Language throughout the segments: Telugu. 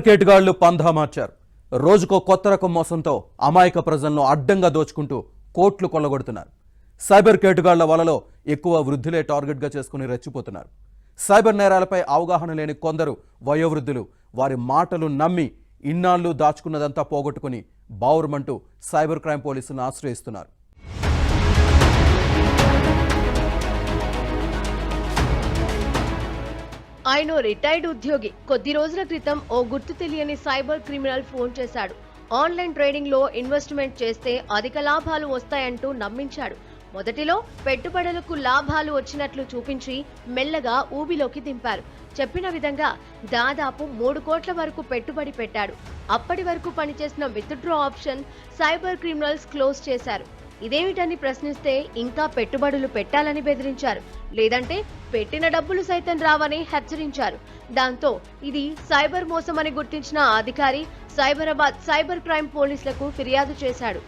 కేటుగాళ్లు పంధా మార్చారు. రోజుకో కొత్త రకం మోసంతో అమాయక ప్రజలను అడ్డంగా దోచుకుంటూ కోట్లు కొల్లగొడుతున్నారు. సైబర్ కేటుగాళ్ల వలలో ఎక్కువ వృద్ధులే టార్గెట్గా చేసుకుని రెచ్చిపోతున్నారు. సైబర్ నేరాలపై అవగాహన లేని కొందరు వయోవృద్ధులు వారి మాటలు నమ్మి ఇన్నాళ్లు దాచుకున్నదంతా పోగొట్టుకుని బావురుమంటూ సైబర్ క్రైమ్ పోలీసులను ఆశ్రయిస్తున్నారు. ఆయన రిటైర్డ్ ఉద్యోగి. కొద్ది రోజుల క్రితం ఓ గుర్తు తెలియని సైబర్ క్రిమినల్ ఫోన్ చేశాడు. ఆన్లైన్ ట్రేడింగ్ లో ఇన్వెస్ట్మెంట్ చేస్తే అధిక లాభాలు వస్తాయంటూ నమ్మించాడు. మొదటిలో పెట్టుబడులకు లాభాలు వచ్చినట్లు చూపించి మెల్లగా ఊబిలోకి దింపారు. చెప్పిన విధంగా దాదాపు 3 కోట్ల వరకు పెట్టుబడి పెట్టాడు. అప్పటి వరకు పనిచేసిన withdraw option cyber criminals close చేశారు. ఇదేమిటని ప్రశ్నిస్తే ఇంకా పెట్టుబడులు పెట్టాలని బెదిరించారు. లేదంటే పెట్టిన డబ్బులు సైతం రావని హెచ్చరించారు. దాంతో ఇది సైబర్ మోసమని గుర్తించిన అధికారి సైబరాబాద్ సైబర్ క్రైమ్ పోలీసులకు ఫిర్యాదు చేశాడు.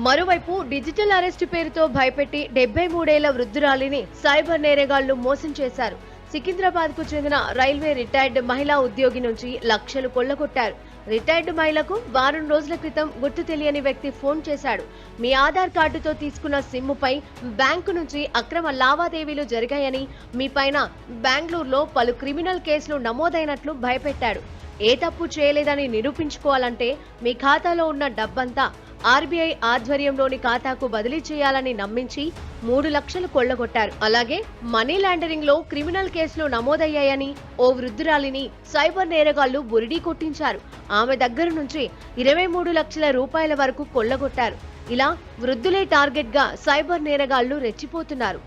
మరోవైపు డిజిటల్ అరెస్ట్ పేరుతో భయపెట్టి 73 ఏళ్ల వృద్ధురాలిని సైబర్ నేరగాళ్లు మోసం చేశారు. సికింద్రాబాద్ కు చెందిన రైల్వే రిటైర్డ్ మహిళా ఉద్యోగి నుంచి లక్షలు కొల్లగొట్టారు. రిటైర్డ్ మహిళకు వారం రోజుల క్రితం గుర్తు తెలియని వ్యక్తి ఫోన్ చేశాడు. మీ ఆధార్ కార్డుతో తీసుకున్న సిమ్ముపై బ్యాంకు నుంచి అక్రమ లావాదేవీలు జరిగాయని, మీ పైన బెంగళూరులో పలు క్రిమినల్ కేసులు నమోదైనట్లు భయపెట్టాడు. ఏ తప్పు చేయలేదని నిరూపించుకోవాలంటే మీ ఖాతాలో ఉన్న డబ్బంతా ఆర్బీఐ ఆధ్వర్యంలోని ఖాతాకు బదిలీ చేయాలని నమ్మించి 3 లక్షలు కొల్లగొట్టారు. అలాగే మనీ లాండరింగ్ లో క్రిమినల్ కేసులు నమోదయ్యాయని ఓ వృద్ధురాలిని సైబర్ నేరగాళ్లు బురిడీ కొట్టించారు. ఆమె దగ్గర నుంచి 23 లక్షల రూపాయల వరకు కొల్లగొట్టారు. ఇలా వృద్ధులే టార్గెట్ గా సైబర్ నేరగాళ్లు రెచ్చిపోతున్నారు.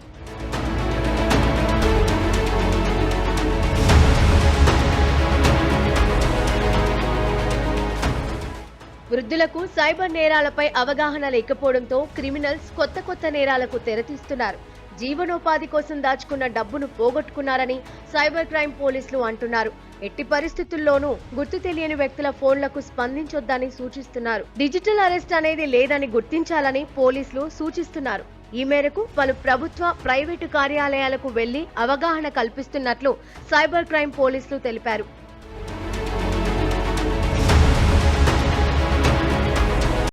వృద్ధులకు సైబర్ నేరాలపై అవగాహన లేకపోవడంతో క్రిమినల్స్ కొత్త నేరాలకు తెరతీస్తున్నారు. జీవనోపాధి కోసం దాచుకున్న డబ్బును పోగొట్టుకున్నారని సైబర్ క్రైమ్ పోలీసులు అంటున్నారు. ఎట్టి పరిస్థితుల్లోనూ గుర్తు తెలియని వ్యక్తుల ఫోన్లకు స్పందించొద్దని సూచిస్తున్నారు. డిజిటల్ అరెస్ట్ అనేది లేదని గుర్తించాలని పోలీసులు సూచిస్తున్నారు. ఈ మేరకు పలు ప్రభుత్వ, ప్రైవేటు కార్యాలయాలకు వెళ్లి అవగాహన కల్పిస్తున్నట్లు సైబర్ క్రైమ్ పోలీసులు తెలిపారు.